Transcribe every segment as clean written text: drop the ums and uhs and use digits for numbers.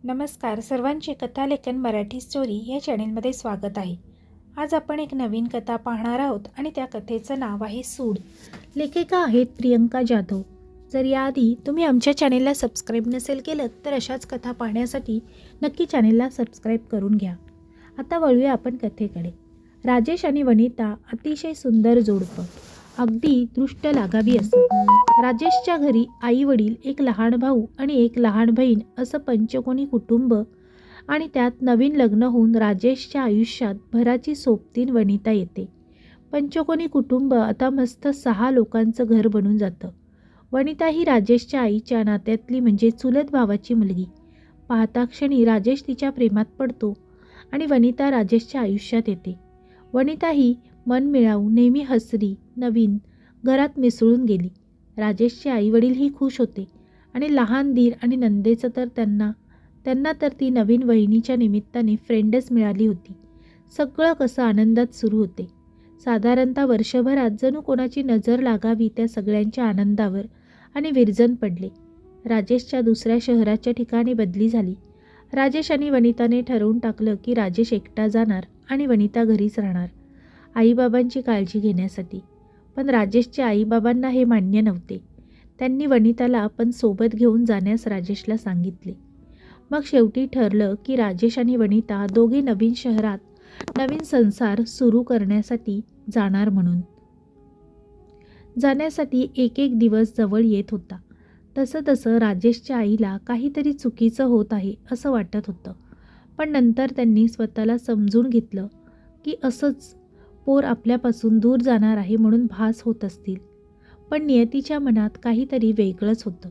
नमस्कार, सर्वांचे कथालेखन मराठी स्टोरी या चॅनेलमध्ये स्वागत आहे. आज आपण एक नवीन कथा पाहणार आहोत आणि त्या कथेचं नाव आहे सूड. लेखिका आहेत प्रियंका जाधव. जर याआधी तुम्ही आमच्या चॅनेलला सबस्क्राईब नसेल केलं तर अशाच कथा पाहण्यासाठी नक्की चॅनेलला सबस्क्राईब करून घ्या. आता वळूया आपण कथेकडे. राजेश आणि वनिता अतिशय सुंदर जोडपं, अगदी दृष्ट लागावी असं. राजेशच्या घरी आई वडील, एक लहान भाऊ आणि एक लहान बहीण असं पंचकोनी कुटुंब. आणि त्यात नवीन लग्न होऊन राजेशच्या आयुष्यात भराची सोबतीन वनिता येते. पंचकोनी कुटुंब आता मस्त 6 लोकांचं घर बनून जातं. वनिता ही राजेशच्या आईच्या नात्यातली म्हणजे चुलत भावाची मुलगी. पाहता क्षणी राजेश तिच्या प्रेमात पडतो आणि वनिता राजेशच्या आयुष्यात येते. वनिता ही मनमिळाऊ, नेहमी हसरी, नवीन घरात मिसळून गेली. राजेशचे आईवडीलही खुश होते आणि लहान दीर आणि नंदेचं तर त्यांना तर ती नवीन वहिनीच्या निमित्ताने फ्रेंडच मिळाली होती. सगळं कसं आनंदात सुरू होते. साधारणतः वर्षभरात जणू कोणाची नजर लागावी त्या सगळ्यांच्या आनंदावर आणि विरजण पडले. राजेशच्या दुसऱ्या शहराच्या ठिकाणी बदली झाली. राजेश आणि वनिताने ठरवून टाकलं की राजेश एकटा जाणार आणि वनिता घरीच राहणार आईबाबांची काळजी घेण्यासाठी. पण राजेशच्या आईबाबांना हे मान्य नव्हते. त्यांनी वनिताला पण सोबत घेऊन जाण्यास राजेशला सांगितले. मग शेवटी ठरलं की राजेश आणि वनिता दोघे नवीन शहरात नवीन संसार सुरू करण्यासाठी जाणार. म्हणून जाण्यासाठी एक एक दिवस जवळ येत होता. तसं तसं राजेशच्या आईला काहीतरी चुकीचं होत आहे असं वाटत होतं. पण नंतर त्यांनी स्वतःला समजून घेतलं की असंच पोर आपल्यापासून दूर जाणार आहे म्हणून भास होत असतील. पण नियतीच्या मनात काहीतरी वेगळंच होतं.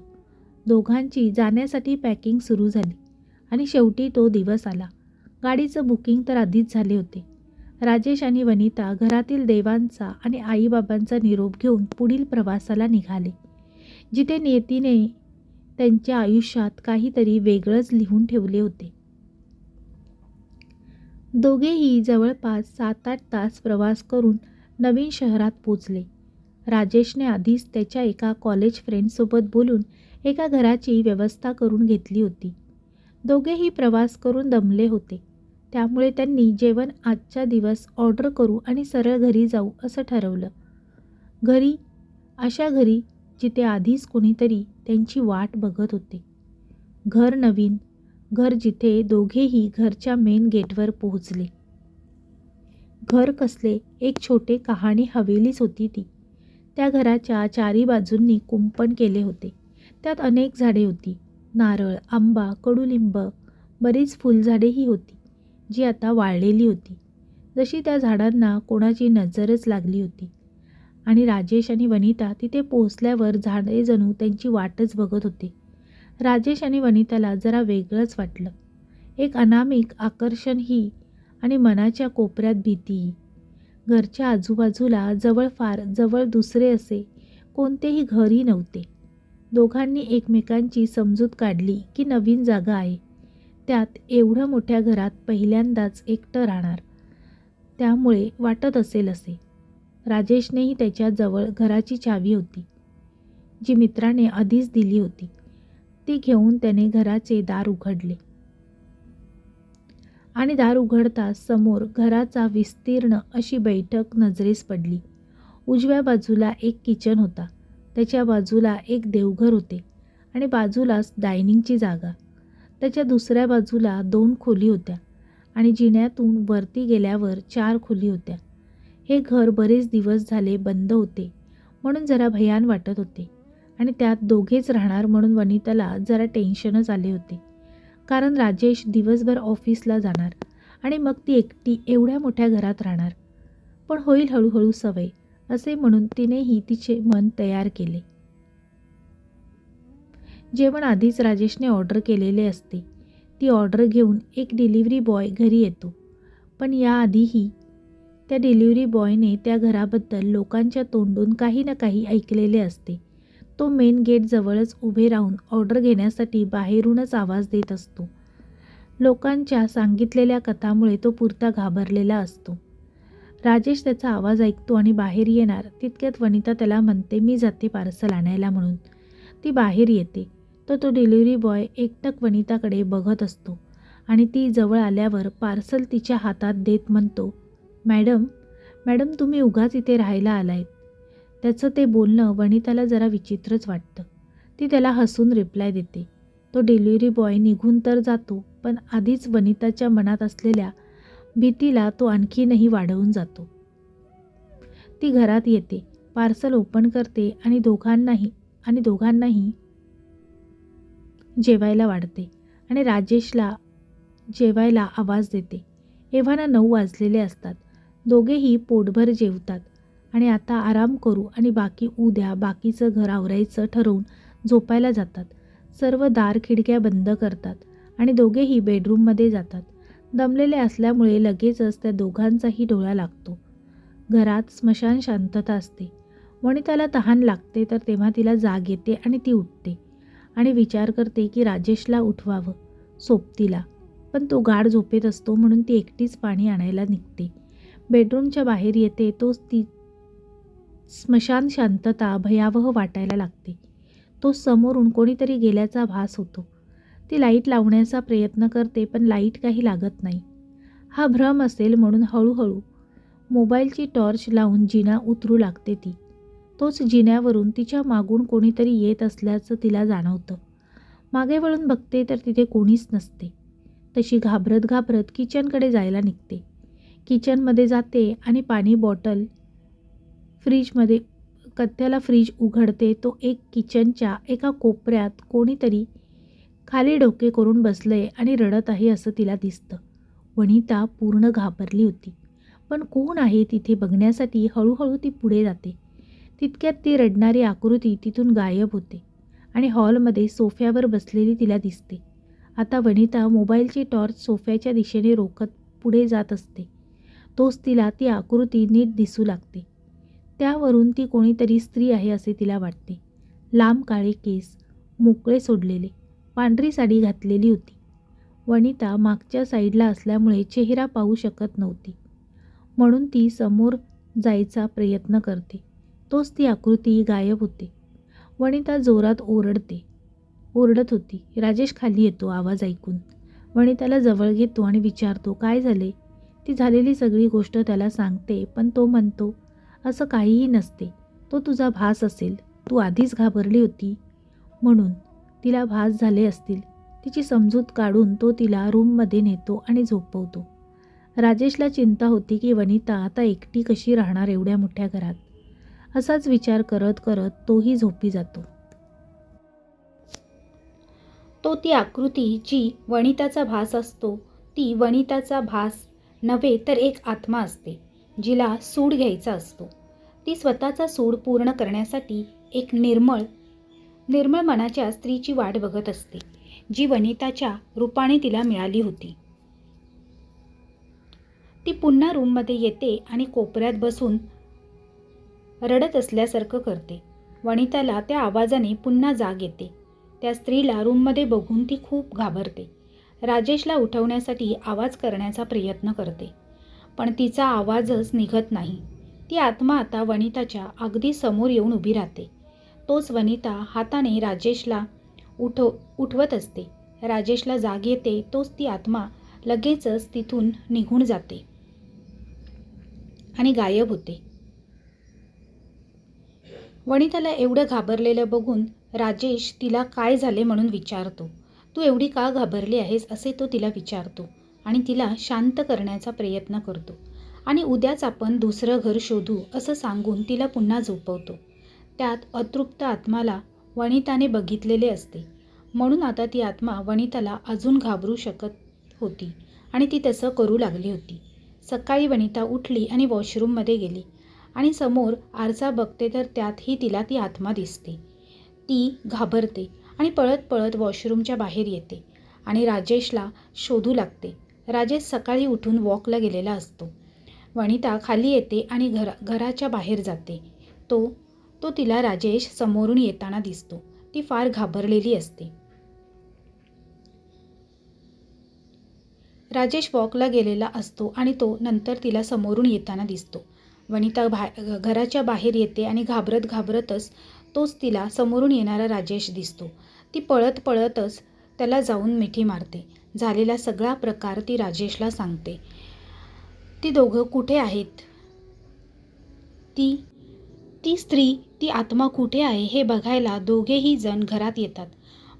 दोघांची जाण्यासाठी पॅकिंग सुरू झाली आणि शेवटी तो दिवस आला. गाडीचं बुकिंग तर आधीच झाले होते. राजेश आणि वनिता घरातील देवांचा आणि आईबाबांचा निरोप घेऊन पुढील प्रवासाला निघाले, जिथे नियतीने त्यांच्या आयुष्यात काहीतरी वेगळंच लिहून ठेवले होते. दोघेही जवळपास 7-8 तास प्रवास करून नवीन शहरात पोचले. राजेशने आधीच त्याच्या एका कॉलेज फ्रेंडसोबत बोलून एका घराची व्यवस्था करून घेतली होती. दोघेही प्रवास करून दमले होते. त्यामुळे त्यांनी जेवण आजचा दिवस ऑर्डर करू आणि सरळ घरी जाऊ असं ठरवलं. अशा घरी जिथे आधीच कोणीतरी त्यांची वाट बघत होते. घर नवीन, घर जिथे दोघेही घरच्या मेन गेटवर पोहोचले. घर कसले, एक छोटे कहाणी हवेलीच होती ती. त्या घराच्या चारी बाजूंनी कुंपण केले होते. त्यात अनेक झाडे होती. नारळ, आंबा, कडुलिंब, बरीच फुलझाडेही होती, जी आता वाळलेली होती. जशी त्या झाडांना कोणाची नजरच लागली होती. आणि राजेश आणि वनिता तिथे पोहोचल्यावर झाडे जणू त्यांची वाटच बघत होते. राजेश आणि वनिताला जरा वेगळंच वाटलं. एक अनामिक आकर्षणही आणि मनाच्या कोपऱ्यात भीतीही. घरच्या आजूबाजूला फार जवळ दुसरे असे कोणतेही घरही नव्हते. दोघांनी एकमेकांची समजूत काढली की नवीन जागा आहे, त्यात एवढ्या मोठ्या घरात पहिल्यांदाच एकटं राहणार, त्यामुळे वाटत असेल असे. राजेशनेही त्याच्या जवळ घराची चावी होती, जी मित्राने आधीच दिली होती. ती घेऊन त्याने घराचे दार उघडले आणि दार उघडताच समोर घराचा विस्तीर्ण अशी बैठक नजरेस पडली. उजव्या बाजूला एक किचन होता, त्याच्या बाजूला एक देवघर होते आणि बाजूलाच डायनिंगची जागा. त्याच्या दुसऱ्या बाजूला 2 खोली होत्या आणि जिन्यातून वरती गेल्यावर 4 खोली होत्या. हे घर बरेच दिवस झाले बंद होते म्हणून जरा भयान वाटत होते आणि त्यात दोघेच राहणार म्हणून वनिताला जरा टेन्शनच आले होते. कारण राजेश दिवसभर ऑफिसला जाणार आणि मग ती एकटी एवढ्या मोठ्या घरात राहणार. पण होईल हळूहळू सवय असे म्हणून तिनेही तिचे मन तयार केले. जेवण आधीच राजेशने ऑर्डर केलेले असते. ती ऑर्डर घेऊन एक डिलिव्हरी बॉय घरी येतो. पण याआधीही त्या डिलिव्हरी बॉयने त्या घराबद्दल लोकांच्या तोंडून काही ना काही ऐकलेले असते. तो मेन गेट जवळच उभे राहून ऑर्डर घेण्यासाठी बाहेरूनच आवाज देत असतो. लोकांच्या सांगितलेल्या कथामुळे तो पुरता घाबरलेला असतो. राजेश त्याचा आवाज ऐकतो आणि बाहेर येणार तितक्यात वनिता त्याला म्हणते, मी जाते पार्सल आणायला म्हणून. ती बाहेर येते. तर तो डिलिव्हरी बॉय एकटक वनिताकडे बघत असतो आणि ती जवळ आल्यावर पार्सल तिच्या हातात देत म्हणतो, मॅडम मॅडम तुम्ही उगाच इथे राहायला आलायत. त्याचं ते बोलणं वनिताला जरा विचित्रच वाटतं. ती त्याला हसून रिप्लाय देते. तो डिलिव्हरी बॉय निघून तर जातो, पण आधीच वनिताच्या मनात असलेल्या भीतीला तो आणखीनही वाढवून जातो. ती घरात येते, पार्सल ओपन करते आणि दोघांनाही जेवायला वाढते आणि राजेशला जेवायला आवाज देते. एव्हाना 9 वाजलेले असतात. दोघेही पोटभर जेवतात आणि आता आराम करू आणि बाकीचं घर आवरायचं ठरवून झोपायला जातात. सर्व दार खिडक्या बंद करतात आणि दोघेही बेडरूममध्ये जातात. दमलेले असल्यामुळे लगेचच त्या दोघांचाही डोळा लागतो. घरात स्मशान शांतता असते. वनिताला तहान लागते तर तेव्हा तिला जाग येते आणि ती उठते आणि विचार करते की राजेशला उठवावं, सोबतीला. पण तो गाढ झोपेत असतो म्हणून ती एकटीच पाणी आणायला निघते. बेडरूमच्या बाहेर येते तोच ती स्मशान शांतता भयावह वाटायला लागते. तो समोरून कोणीतरी गेल्याचा भास होतो. ती लाईट लावण्याचा प्रयत्न करते पण लाईट काही लागत नाही. हा भ्रम असेल म्हणून हळूहळू मोबाईलची टॉर्च लावून जिना उतरू लागते ती. तोच जिन्यावरून तिच्या मागून कोणीतरी येत असल्याचं तिला जाणवतं. मागे वळून बघते तर तिथे कोणीच नसते. तशी घाबरत घाबरत किचनकडे जायला निघते. किचनमध्ये जाते आणि पाणी बॉटल फ्रीजमध्ये कथ्याला फ्रीज उघडते. तो किचनच्या एका कोपऱ्यात कोणीतरी खाली डोके करून बसलंय आणि रडत आहे असं तिला दिसतं. वनिता पूर्ण घाबरली होती. पण कोण आहे तिथे बघण्यासाठी हळूहळू ती पुढे जाते. तितक्यात ती रडणारी आकृती तिथून गायब होते आणि हॉलमध्ये सोफ्यावर बसलेली तिला दिसते. आता वनिता मोबाईलची टॉर्च सोफ्याच्या दिशेने रोखत पुढे जात असते. तोच तिला ती आकृती नीट दिसू लागते. त्यावरून ती कोणीतरी स्त्री आहे असे तिला वाटते. लांब काळे केस, मोकळे सोडलेले, पांढरी साडी घातलेली होती. वनिता मागच्या साईडला असल्यामुळे चेहरा पाहू शकत नव्हती, म्हणून ती समोर जायचा प्रयत्न करते. तोच ती आकृती गायब होते. वनिता जोरात ओरडत होती. राजेश खाली येतो आवाज ऐकून. वनिताला जवळ घेतो आणि विचारतो, काय झाले? ती झालेली सगळी गोष्ट त्याला सांगते, पण तो म्हणतो, असं काहीही नसते. तो तुझा भास असेल. तू आधीच घाबरली होती म्हणून तिला भास झाले असतील. तिची समजूत काढून तो तिला रूममध्ये नेतो आणि झोपवतो. राजेशला चिंता होती की वनिता आता एकटी कशी राहणार एवढ्या मोठ्या घरात. असाच विचार करत करत तोही झोपी जातो. तो ती आकृती जी वनिताचा भास असतो, ती वनिताचा भास नव्हे तर एक आत्मा असते, जिला सूड घ्यायचा असतो. ती स्वतःचा सूड पूर्ण करण्यासाठी एक निर्मळ मनाच्या स्त्रीची वाट बघत असते, जी वनिताच्या रूपाने तिला मिळाली होती. ती पुन्हा रूममध्ये येते आणि कोपऱ्यात बसून रडत असल्यासारखं करते. वनिताला त्या आवाजाने पुन्हा जाग येते. त्या स्त्रीला रूममध्ये बघून ती खूप घाबरते. राजेशला उठवण्यासाठी आवाज करण्याचा प्रयत्न करते, पण तिचा आवाजच निघत नाही. ती आत्मा आता वनिताच्या अगदी समोर येऊन उभी राहते. तोच वनिता हाताने राजेशला उठवत असते. राजेशला जाग येते तोच ती आत्मा लगेचच तिथून निघून जाते आणि गायब होते. वनिताला एवढं घाबरलेलं बघून राजेश तिला काय झाले म्हणून विचारतो. तू एवढी का घाबरली आहेस असे तो तिला विचारतो आणि तिला शांत करण्याचा प्रयत्न करतो आणि उद्याच आपण दुसरं घर शोधू असं सांगून तिला पुन्हा झोपवतो. त्यात अतृप्त आत्माला वनिताने बघितलेले असते, म्हणून आता ती आत्मा वनिताला अजून घाबरू शकत होती आणि ती तसं करू लागली होती. सकाळी वनिता उठली आणि वॉशरूममध्ये गेली आणि समोर आरसा बघते तर त्यातही तिला ती आत्मा दिसते. ती घाबरते आणि पळत पळत वॉशरूमच्या बाहेर येते आणि राजेशला शोधू लागते. राजेश सकाळी उठून वॉकला गेलेला असतो. वनिता खाली येते आणि घराच्या बाहेर जाते. तो तिला राजेश समोरून येताना दिसतो. ती फार घाबरलेली असते. राजेश वॉकला गेलेला असतो आणि तो नंतर तिला समोरून येताना दिसतो. वनिता घराच्या बाहेर येते आणि घाबरतच तोच तिला समोरून येणारा राजेश दिसतो. ती पळत पळतच त्याला जाऊन मिठी मारते. झालेला सगळा प्रकार ती राजेशला सांगते. ती दोघं कुठे आहेत? ती ती स्त्री, ती आत्मा कुठे आहे हे बघायला दोघेही जण घरात येतात.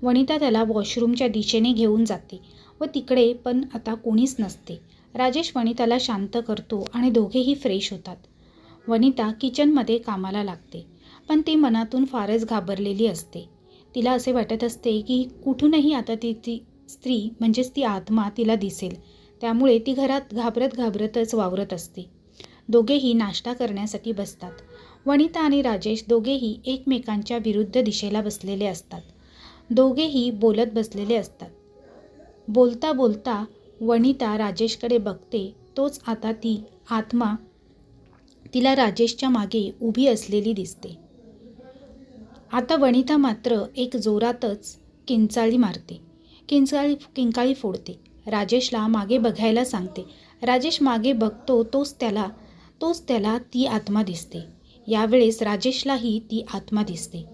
वनिता त्याला वॉशरूमच्या दिशेने घेऊन जाते व तिकडे पण आता कोणीच नसते. राजेश वनिताला शांत करतो आणि दोघेही फ्रेश होतात. वनिता किचनमध्ये कामाला लागते, पण ती मनातून फारच घाबरलेली असते. तिला असे वाटत असते की कुठूनही आता ती स्त्री म्हणजेच ती आत्मा तिला दिसेल. त्यामुळे ती घरात घाबरत घाबरतच वावरत असते. दोघेही नाश्ता करण्यासाठी बसतात. वनिता आणि राजेश दोघेही एकमेकांच्या विरुद्ध दिशेला बसलेले असतात. दोघेही बोलत बसलेले असतात. बोलता बोलता वनिता राजेशकडे बघते. तोच आता ती आत्मा तिला राजेशच्या मागे उभी असलेली दिसते. आता वनिता मात्र एक जोरातच किंचाळी मारते, किंकाळी फोडते. राजेशला मागे बघायला सांगते. राजेश मागे बघतो. तोच त्याला ती आत्मा दिसते. यावेळेस राजेशलाही ती आत्मा दिसते.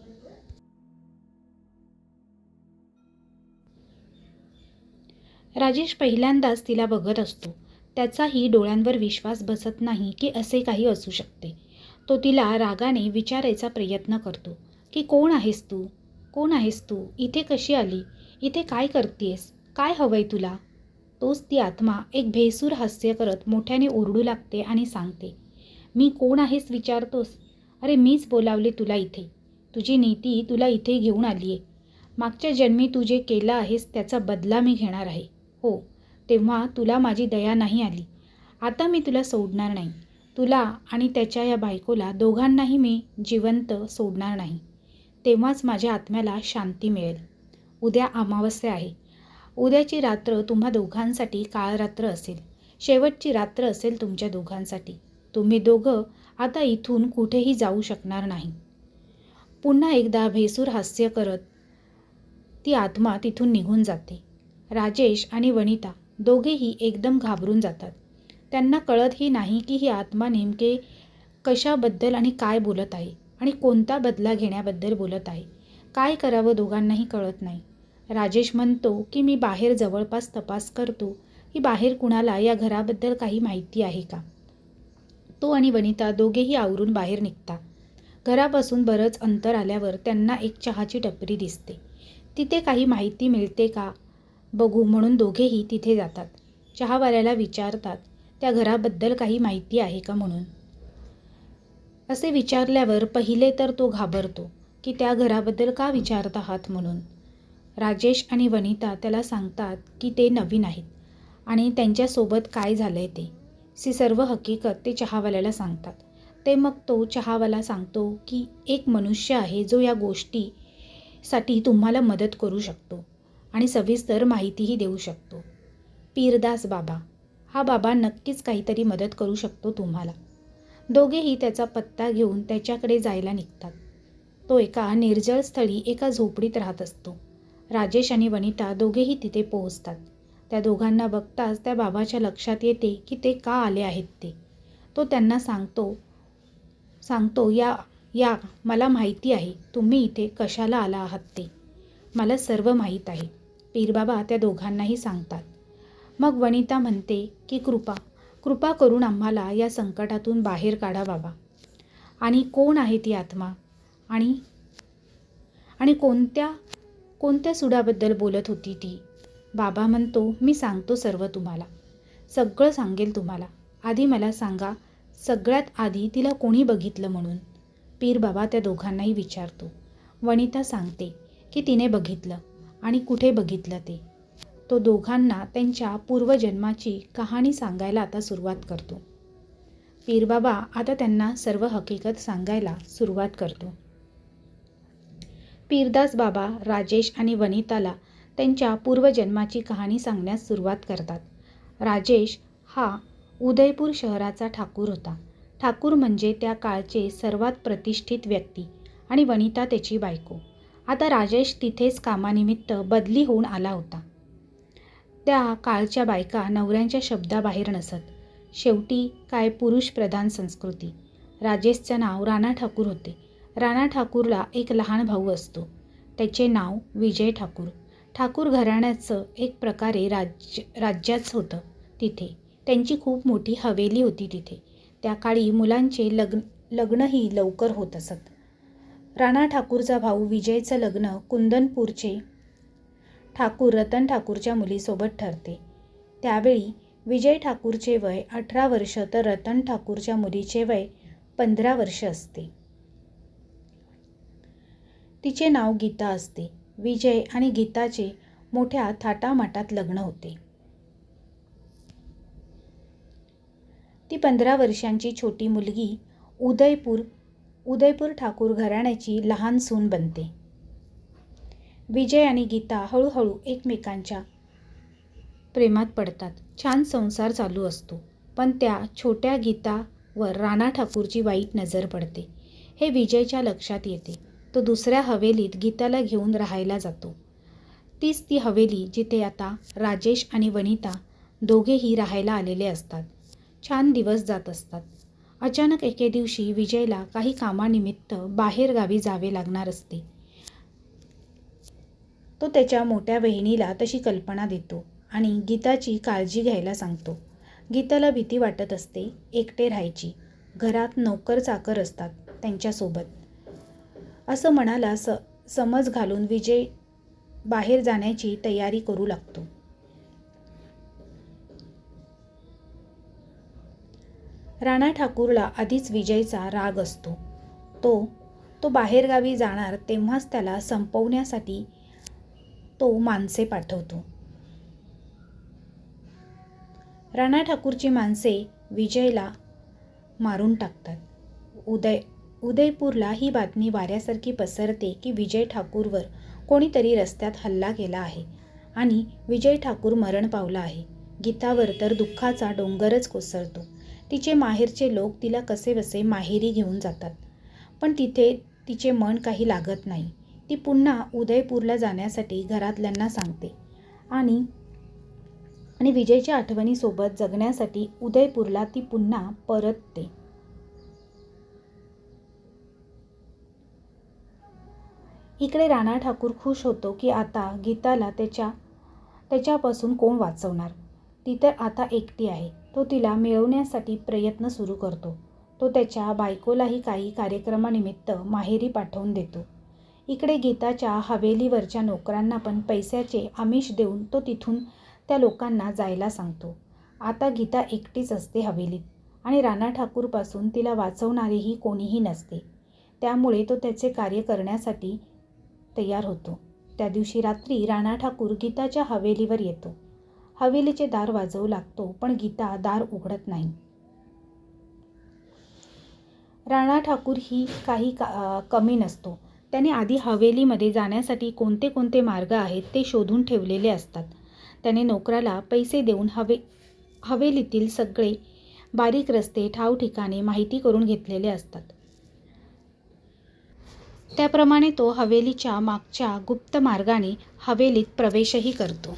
राजेश पहिल्यांदाच तिला बघत असतो. त्याचाही डोळ्यांवर विश्वास बसत नाही की असे काही असू शकते. तो तिला रागाने विचारायचा प्रयत्न करतो की कोण आहेस तू? कोण आहेस तू? इथे कशी आली? इथे काय करतेस? काय हवंय तुला? तोच ती आत्मा एक भेसूर हास्य करत मोठ्याने ओरडू लागते आणि सांगते, मी कोण आहेस विचारतोस? अरे मीच बोलावले तुला इथे. तुझी नीती तुला इथे घेऊन आली आहे. मागच्या जन्मी तू जे केलं आहेस त्याचा बदला मी घेणार आहे. हो, तेव्हा तुला माझी दया नाही आली. आता मी तुला सोडणार नाही. तुला आणि त्याच्या या बायकोला दोघांनाही मी जिवंत सोडणार नाही. तेव्हाच माझ्या आत्म्याला शांती मिळेल. उद्या अमावस्या आहे. उद्याची रात्र तुम्हा दोघांसाठी काळरात्र असेल. शेवटची रात्र असेल तुमच्या दोघांसाठी. तुम्ही दोघं आता इथून कुठेही जाऊ शकणार नाही. पुन्हा एकदा भेसूर हास्य करत ती आत्मा तिथून निघून जाते. राजेश आणि वनिता दोघेही एकदम घाबरून जातात. त्यांना कळतही नाही की ही आत्मा नेमके कशाबद्दल आणि काय बोलत आहे आणि कोणता बदला घेण्याबद्दल बोलत आहे. काय करावं दोघांनाही कळत नाही. राजेश म्हणतो की मी बाहेर जवळपास तपास करतो की बाहेर कुणाला या घराबद्दल काही माहिती आहे का. तो आणि वनिता दोघेही आवरून बाहेर निघतात. घरापासून बरंच अंतर आल्यावर त्यांना एक चहाची टपरी दिसते. तिथे काही माहिती मिळते का बघू म्हणून दोघेही तिथे जातात. चहावाल्याला विचारतात त्या घराबद्दल काही माहिती आहे का म्हणून. असे विचारल्यावर पहिले तर तो घाबरतो की त्या घराबद्दल का विचारत आहात म्हणून. राजेश आणि वनिता त्याला सांगतात की ते नवीन आहेत आणि त्यांच्यासोबत काय झालंय ते सर्व हकीकत ते चहावाल्याला सांगतात. ते मग तो चहावाला सांगतो की एक मनुष्य आहे जो या गोष्टीसाठी तुम्हाला मदत करू शकतो आणि सविस्तर माहितीही देऊ शकतो. पीरदास बाबा. हा बाबा नक्कीच काहीतरी मदत करू शकतो तुम्हाला. दोघेही त्याचा पत्ता घेऊन त्याच्याकडे जायला निघतात. तो एका निर्जळ स्थळी एका झोपडीत राहत असतो. राजेश आणि वनिता दोघेही तिथे पोहोचतात. त्या दोघांना बघताच त्या बाबाच्या लक्षात येते की ते का आले आहेत ते. तो त्यांना सांगतो या मला माहिती आहे तुम्ही इथे कशाला आला आहात ते. मला सर्व माहीत आहे. पीरबाबा त्या दोघांनाही सांगतात. मग वनिता म्हणते की कृपा करून आम्हाला या संकटातून बाहेर काढा बाबा. आणि कोण आहे ती आत्मा आणि कोणत्या सुडाबद्दल बोलत होती ती. बाबा म्हणतो मी सांगतो सर्व तुम्हाला. सगळं सांगेल तुम्हाला. आधी मला सांगा सगळ्यात आधी तिला कोणी बघितलं म्हणून. पीर बाबा त्या दोघांनाही विचारतो. वनिता सांगते की तिने बघितलं आणि कुठे बघितलं ते. तो दोघांना त्यांच्या पूर्वजन्माची कहाणी सांगायला आता सुरुवात करतो. पीर बाबा आता त्यांना सर्व हकीकत सांगायला सुरुवात करतो. पीरदास बाबा राजेश आणि वनिताला त्यांच्या पूर्वजन्माची कहाणी सांगण्यास सुरुवात करतात. राजेश हा उदयपूर शहराचा ठाकूर होता. ठाकूर म्हणजे त्या काळचे सर्वात प्रतिष्ठित व्यक्ती आणि वनिता त्याची बायको. आता राजेश तिथेच कामानिमित्त बदली होऊन आला होता. त्या काळच्या बायका नवऱ्यांच्या शब्दाबाहेर नसत. शेवटी काय पुरुषप्रधान संस्कृती. राजेशचं नाव राणा ठाकूर होते. राणा ठाकूरला एक लहान भाऊ असतो. त्याचे नाव विजय ठाकूर. ठाकूर घराण्याचं एक प्रकारे राज्याच होतं तिथे. त्यांची खूप मोठी हवेली होती तिथे. त्या काळी मुलांचे लग्नही लवकर होत असत. राणा ठाकूरचा भाऊ विजयचं लग्न कुंदनपूरचे ठाकूर रतन ठाकूरच्या मुलीसोबत ठरते. त्यावेळी विजय ठाकूरचे वय 18 वर्ष तर रतन ठाकूरच्या मुलीचे वय 15 वर्ष असते. तिचे नाव गीता असते. विजय आणि गीताचे मोठ्या थाटामाटात लग्न होते. ती 15 वर्षांची छोटी मुलगी उदयपूर ठाकूर घराण्याची लहान सून बनते. विजय आणि गीता हळूहळू एकमेकांच्या प्रेमात पडतात. छान संसार चालू असतो. पण त्या छोट्या गीतावर राणा ठाकूरची वाईट नजर पडते. हे विजयच्या लक्षात येते. तो दुसऱ्या हवेलीत गीताला घेऊन राहायला जातो. तीच ती हवेली जिथे आता राजेश आणि वनिता दोघेही राहायला आलेले असतात. छान दिवस जात असतात. अचानक एके दिवशी विजयला काही कामानिमित्त बाहेर गावी जावे लागणार असते. तो त्याच्या मोठ्या बहिणीला तशी कल्पना देतो आणि गीताची काळजी घ्यायला सांगतो. गीताला भीती वाटत असते एकटे राहायची. घरात नोकर चाकर असतात त्यांच्यासोबत. असं मनाला समज घालून विजय बाहेर जाण्याची तयारी करू लागतो. राणा ठाकूरला आधीच विजयचा राग असतो. तो बाहेरगावी जाणार तेव्हाच त्याला संपवण्यासाठी तो माणसे पाठवतो. राणा ठाकूरची माणसे विजयला मारून टाकतात. उदयपूरला ही बातमी वाऱ्यासारखी पसरते की विजय ठाकूरवर कोणीतरी रस्त्यात हल्ला केला आहे आणि विजय ठाकूर मरण पावला आहे. गीतावर तर दुःखाचा डोंगरच कोसळतो. तिचे माहेरचे लोक तिला कसेबसे माहेरी घेऊन जातात. पण तिथे तिचे मन काही लागत नाही. ती पुन्हा उदयपूरला जाण्यासाठी घरातल्यांना सांगते आणि विजयच्या आठवणीसोबत जगण्यासाठी उदयपूरला ती पुन्हा परतते. इकडे राणा ठाकूर खुश होतो की आता गीताला त्याच्यापासून कोण वाचवणार. ती तर आता एकटी आहे. तो तिला मिळवण्यासाठी प्रयत्न सुरू करतो. तो त्याच्या बायकोलाही काही कार्यक्रमानिमित्त माहेरी पाठवून देतो. इकडे गीताच्या हवेलीवरच्या नोकरांना पण पैशाचे आमिष देऊन तो तिथून त्या लोकांना जायला सांगतो. आता गीता एकटीच असते हवेलीत आणि राणा ठाकूरपासून तिला वाचवणारेही कोणीही नसते. त्यामुळे तो त्याचे कार्य करण्यासाठी तयार होतो. त्या दिवशी रात्री राणा ठाकूर गीताच्या हवेलीवर येतो. हवेलीचे दार वाजवू लागतो पण गीता दार उघडत नाही. राणा ठाकूर ही काही कमी नसतो. त्याने आधी हवेलीमध्ये जाण्यासाठी कोणते कोणते मार्ग आहेत ते शोधून ठेवलेले असतात. त्याने नोकराला पैसे देऊन हवेलीतील सगळे बारीक रस्ते ठाव ठिकाणे माहिती करून घेतलेले असतात. त्याप्रमाणे तो हवेलीच्या मागच्या गुप्त मार्गाने हवेलीत प्रवेशही करतो.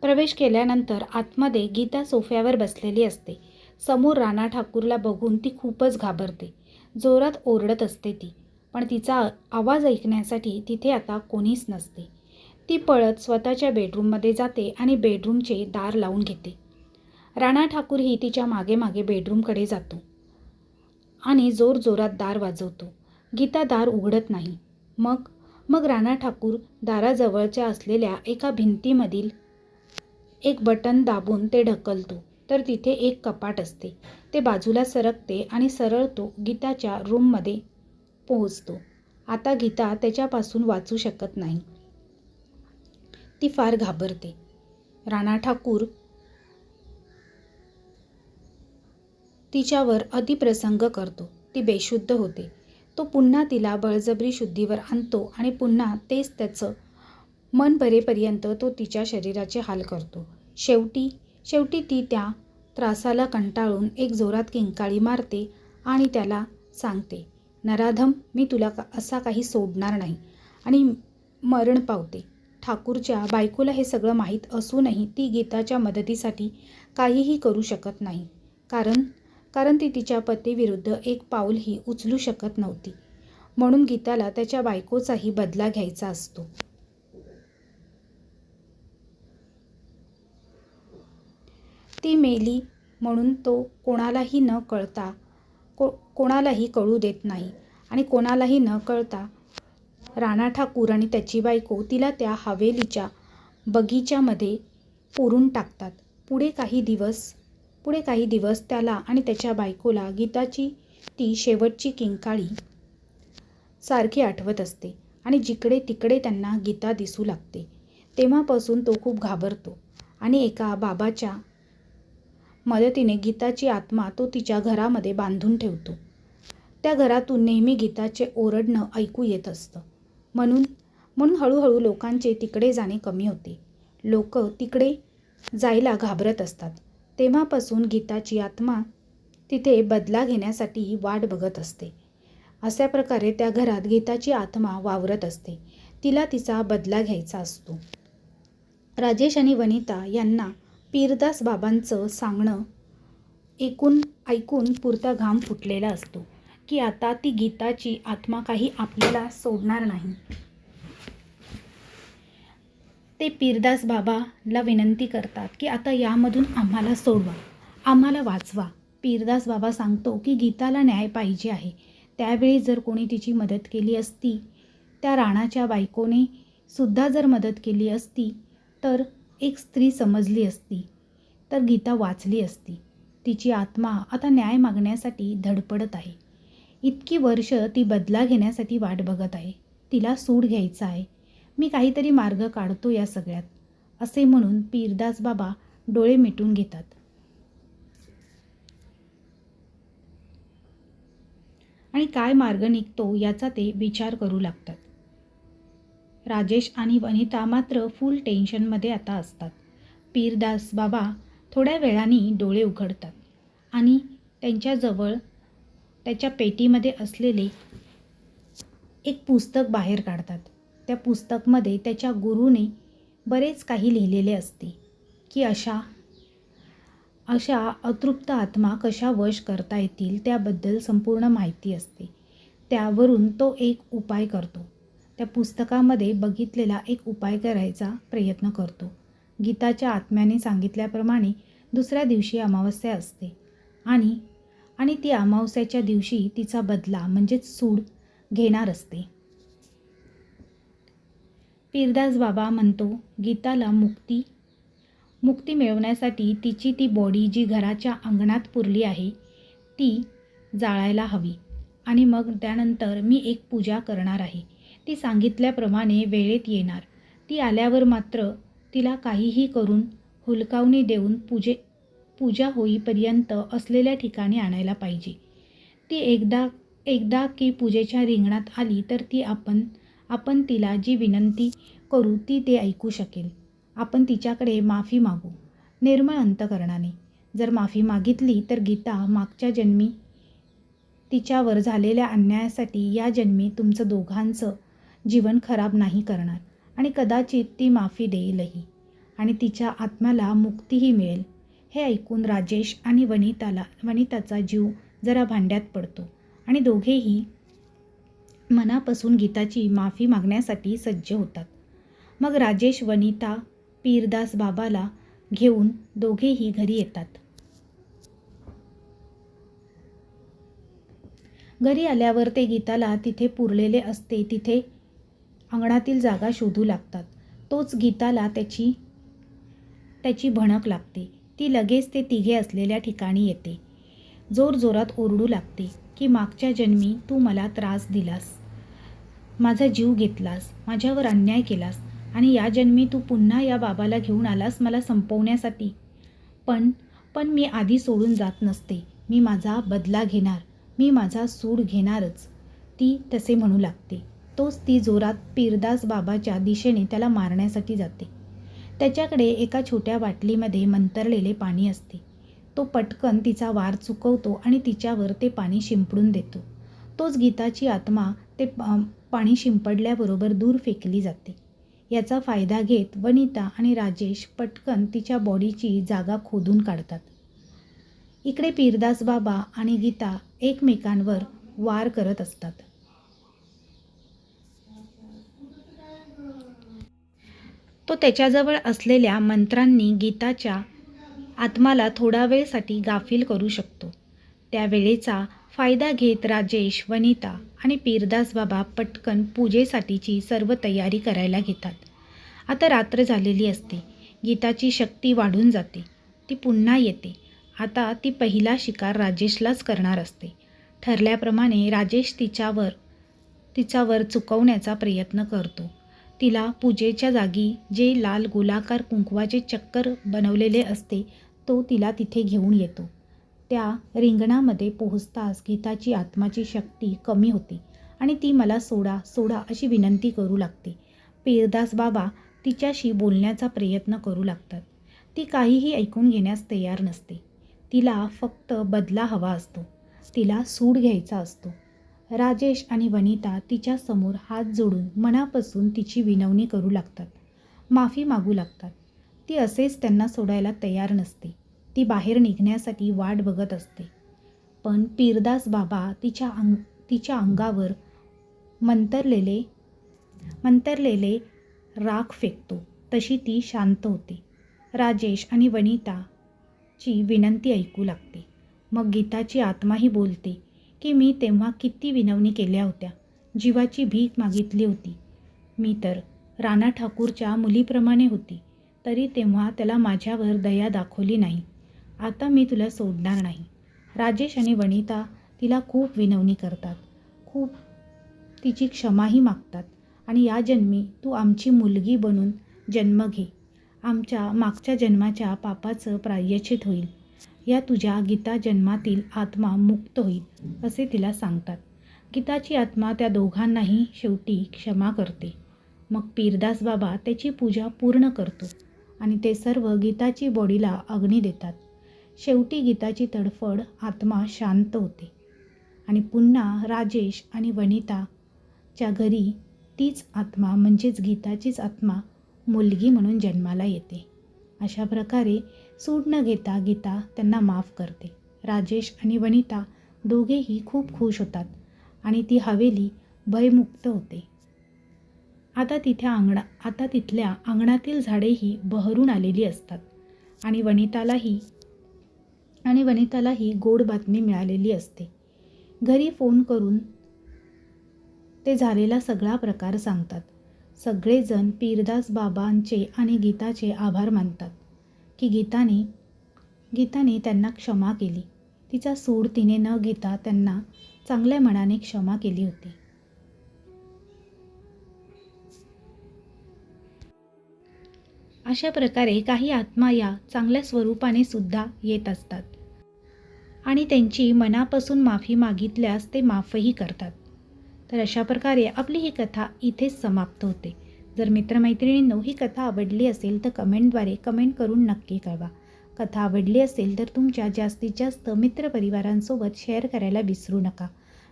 प्रवेश केल्यानंतर आतमध्ये गीता सोफ्यावर बसलेली असते. समोर राणा ठाकूरला बघून ती खूपच घाबरते. जोरात ओरडत असते ती. पण तिचा आवाज ऐकण्यासाठी तिथे आता कोणीच नसते. ती पळत स्वतःच्या बेडरूममध्ये जाते आणि बेडरूमचे दार लावून घेते. राणा ठाकूरही तिच्या मागे मागे बेडरूमकडे जातो आणि जोरात दार वाजवतो. गीता दार उघडत नाही. मग राणा ठाकूर दाराजवळच्या असलेल्या एका भिंतीमधील एक बटन दाबून ते ढकलतो तर तिथे एक कपाट असते. ते बाजूला सरकते आणि सरळ तो गीताच्या रूममध्ये पोहोचतो. आता गीता त्याच्यापासून वाचू शकत नाही. ती फार घाबरते. राणा ठाकूर तिच्यावर अतिप्रसंग करतो. ती बेशुद्ध होते. तो पुन्हा तिला बळजबरी शुद्धीवर आणतो आणि पुन्हा तेच त्याचं मन भरेपर्यंत तो तिच्या शरीराचे हाल करतो. शेवटी ती त्या त्रासाला कंटाळून एक जोरात किंकाळी मारते आणि त्याला सांगते, नराधम, मी तुला असा काही सोडणार नाही आणि मरण पावते. ठाकूरच्या बायकोला हे सगळं माहीत असूनही ती गीताच्या मदतीसाठी काहीही करू शकत नाही. कारण ती तिच्या पतीविरुद्ध एक पाऊलही उचलू शकत नव्हती. म्हणून गीताला त्याच्या बायकोचाही बदला घ्यायचा असतो. ती मेली म्हणून तो कोणालाही न कळता कोणालाही कळू देत नाही आणि कोणालाही न कळता राणा ठाकूर आणि त्याची बायको तिला त्या हवेलीच्या बगीच्यामध्ये पुरून टाकतात. पुढे काही दिवस त्याला आणि त्याच्या बायकोला गीताची ती शेवटची किंकाळी सारखी आठवत असते आणि जिकडे तिकडे त्यांना गीता दिसू लागते. तेव्हापासून तो खूप घाबरतो आणि एका बाबाच्या मदतीने गीताची आत्मा तो तिच्या घरामध्ये बांधून ठेवतो. त्या घरातून नेहमी गीताचे ओरडणं ऐकू येत असतं. म्हणून हळूहळू लोकांचे तिकडे जाणे कमी होते. लोक तिकडे जायला घाबरत असतात. तेव्हापासून गीताची आत्मा तिथे बदला घेण्यासाठी वाट बघत असते. अशा प्रकारे त्या घरात गीताची आत्मा वावरत असते. तिला तिचा बदला घ्यायचा असतो. राजेश आणि वनिता यांना पीरदास बाबांचं सांगणं ऐकून पुरता घाम फुटलेला असतो की आता ती गीताची आत्मा काही आपल्याला सोडणार नाही. ते पीरदास बाबाला विनंती करतात की आता यामधून आम्हाला सोडवा, आम्हाला वाचवा. पीरदास बाबा सांगतो की गीताला न्याय पाहिजे आहे. त्यावेळी जर कोणी तिची मदत केली असती, त्या राणाच्या बायकोने सुद्धा जर मदत केली असती तर एक स्त्री समजली असती तर गीता वाचली असती. तिची आत्मा आता न्याय मागण्यासाठी धडपडत आहे. इतकी वर्ष ती बदला घेण्यासाठी वाट बघत आहे. तिला सूड घ्यायचा आहे. मी काहीतरी मार्ग काढतो या सगळ्यात, असे म्हणून पीरदास बाबा डोळे मिटून घेतात. आणि काय मार्ग निघतो याचा ते विचार करू लागतात. राजेश आणि वनिता मात्र फुल टेन्शनमध्ये आता असतात. पीरदास बाबा थोड्या वेळाने डोळे उघडतात आणि त्यांच्याजवळ त्याच्या पेटीमध्ये असलेले एक पुस्तक बाहेर काढतात. त्या पुस्तकमध्ये त्याच्या गुरुने बरेच काही लिहिलेले असते की अशा अतृप्त आत्मा कशा वश करता येतील त्याबद्दल संपूर्ण माहिती असते. त्यावरून तो एक उपाय करतो. त्या पुस्तकामध्ये बघितलेला एक उपाय करायचा प्रयत्न करतो. गीताच्या आत्म्याने सांगितल्याप्रमाणे दुसऱ्या दिवशी अमावस्या असते आणि ती अमावस्याच्या दिवशी तिचा बदला म्हणजेच सूड घेणार असते. पीरदास बाबा म्हणतो गीताला मुक्ती मिळवण्यासाठी तिची ती बॉडी जी घराच्या अंगणात पुरली आहे ती जाळायला हवी आणि मग त्यानंतर मी एक पूजा करणार आहे. ती सांगितल्याप्रमाणे वेळेत येणार. ती आल्यावर मात्र तिला काहीही करून हुलकावणी देऊन पूजा होईपर्यंत असलेल्या ठिकाणी आणायला पाहिजे. ती एकदा की पूजेच्या रिंगणात आली तर ती आपण तिला जी विनंती करू ती ते ऐकू शकेल. आपण तिच्याकडे माफी मागू निर्मळ अंतकरणाने. जर माफी मागितली तर गीता मागच्या जन्मी तिच्यावर झालेल्या अन्यायासाठी या जन्मी तुमचं दोघांचं जीवन खराब नाही करणार आणि कदाचित ती माफी देईलही आणि तिच्या आत्म्याला मुक्तीही मिळेल. हे ऐकून राजेश आणि वनिताचा जीव जरा भांड्यात पडतो आणि दोघेही मनापासून गीताची माफी मागण्यासाठी सज्ज होतात. मग राजेश वनिता पीरदास बाबाला घेऊन दोघेही घरी येतात. घरी आल्यावर ते गीताला तिथे पुरलेले असते तिथे अंगणातील जागा शोधू लागतात. तोच गीताला त्याची भणक लागते. ती लगेच ते तिघे असलेल्या ठिकाणी येते. जोरजोरात ओरडू लागते की मागच्या जन्मी तू मला त्रास दिलास, माझा जीव घेतलास, माझ्यावर अन्याय केलास आणि या जन्मी तू पुन्हा या बाबाला घेऊन आलास मला संपवण्यासाठी. पण मी आधी सोडून जात नसते. मी माझा बदला घेणार, मी माझा सूड घेणारच, ती तसे म्हणू लागते. तोच ती जोरात पीरदास बाबाच्या दिशेने त्याला मारण्यासाठी जाते. त्याच्याकडे एका छोट्या बाटलीमध्ये मंतरलेले पाणी असते. तो पटकन तिचा वार चुकवतो आणि तिच्यावर ते पाणी शिंपडून देतो. तोच गीताची आत्मा ते पाणी शिंपडल्याबरोबर दूर फेकली जाते. याचा फायदा घेत वनिता आणि राजेश पटकन तिच्या बॉडीची जागा खोदून काढतात. इकडे पीरदास बाबा आणि गीता एकमेकांवर वार करत असतात. तो त्याच्याजवळ असलेल्या मंत्रांनी गीताच्या आत्माला थोडा वेळसाठी गाफील करू शकतो. त्या वेळेचा फायदा घेत राजेश, वनिता आणि पीरदास बाबा पटकन पूजेसाठीची सर्व तयारी करायला घेतात. आता रात्र झालेली असते. गीताची शक्ती वाढून जाते. ती पुन्हा येते. आता ती पहिला शिकार राजेशलाच करणार असते. ठरल्याप्रमाणे राजेश तिच्यावर चुकवण्याचा प्रयत्न करतो. तिला पूजेच्या जागी जे लाल गोलाकार कुंकवाचे चक्कर बनवलेले असते तो तिला तिथे घेऊन येतो. त्या रिंगणामध्ये पोहोचताच गीताची आत्माची शक्ती कमी होते आणि ती मला सोडा सोडा अशी विनंती करू लागते. पीरदास बाबा तिच्याशी बोलण्याचा प्रयत्न करू लागतात. ती काहीही ऐकून घेण्यास तयार नसते. तिला फक्त बदला हवा असतो. तिला सूड घ्यायचा असतो. राजेश आणि वनिता तिच्यासमोर हात जोडून मनापासून तिची विनवणी करू लागतात. माफी मागू लागतात. ती असेच त्यांना सोडायला तयार नसते. ती बाहेर निघण्यासाठी वाट बघत असते. पण पीरदास बाबा तिच्या अंगावर मंतरलेले राख फेकतो. तशी ती शांत होते. राजेश आणि वनिताची विनंती ऐकू लागते. मग गीताची आत्माही बोलते की मी तेव्हा किती विनवणी केल्या होत्या. जीवाची भीक मागितली होती. मी तर राणा ठाकूरच्या मुलीप्रमाणे होती. तरी तेव्हा त्याला माझ्यावर दया दाखवली नाही. आता मी तुला सोडणार नाही. राजेश आणि वनिता तिला खूप विनवणी करतात. खूप तिची क्षमाही मागतात आणि या जन्मी तू आमची मुलगी बनून जन्म घे. आमच्या मागच्या जन्माच्या पापाचं प्रायश्चित होईल. या तुझ्या गीता जन्मातील आत्मा मुक्त होईल असे तिला सांगतात. गीताची आत्मा त्या दोघांनाही शेवटी क्षमा करते. मग पीरदास बाबा त्याची पूजा पूर्ण करतो आणि ते सर्व गीताची बॉडीला अग्नी देतात. शेवटी गीताची तडफड आत्मा शांत होते आणि पुन्हा राजेश आणि वनिताच्या घरी तीच आत्मा म्हणजेच गीताचीच आत्मा मुलगी म्हणून जन्माला येते. अशा प्रकारे सूड न घेता गीता त्यांना माफ करते. राजेश आणि वनिता दोघेही खूप खुश होतात आणि ती हवेली भयमुक्त होते. आता तिथल्या अंगणातील झाडेही बहरून आलेली असतात आणि वनितालाही गोड बातमी मिळालेली असते. घरी फोन करून ते झालेला सगळा प्रकार सांगतात. सगळेजण पीरदास बाबांचे आणि गीताचे आभार मानतात की गीताने त्यांना क्षमा केली. तिचा सूड तिने न घेता त्यांना चांगल्या मनाने क्षमा केली होती. अशा प्रकारे काही आत्मा या चांगल्या स्वरूपाने सुद्धा येत असतात आणि त्यांची मनापासून माफी मागितल्यास ते माफही करतात. तर अशा प्रकारे आपली ही कथा इथेच समाप्त होते. जर मित्रमैत्रिणींनो ही कथा आवडली असेल तर कमेंटद्वारे कमेंट करून नक्की कळवा. कथा आवडली असेल तर तुमच्या जास्तीत जास्त मित्रपरिवारांसोबत शेअर करायला विसरू नका.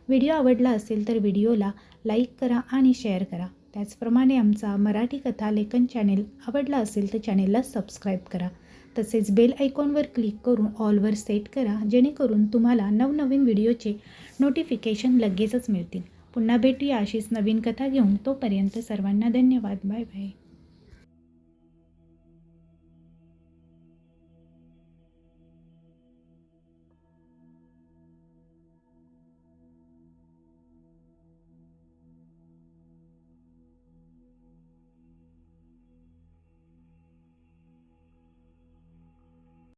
व्हिडिओ आवडला असेल तर व्हिडिओला लाईक करा आणि शेअर करा. त्याचप्रमाणे आमचा मराठी कथा लेखन चॅनेल आवडला असेल तर चॅनेलला सबस्क्राईब करा. तसेच बेल आयकॉनवर क्लिक करून ऑलवर सेट करा जेणेकरून तुम्हाला नवनवीन व्हिडिओचे नोटिफिकेशन लगेचच मिळतील. पुन्हा भेटूया अशीच नवीन कथा घेऊन. तोपर्यंत सर्वांना धन्यवाद. Bye bye.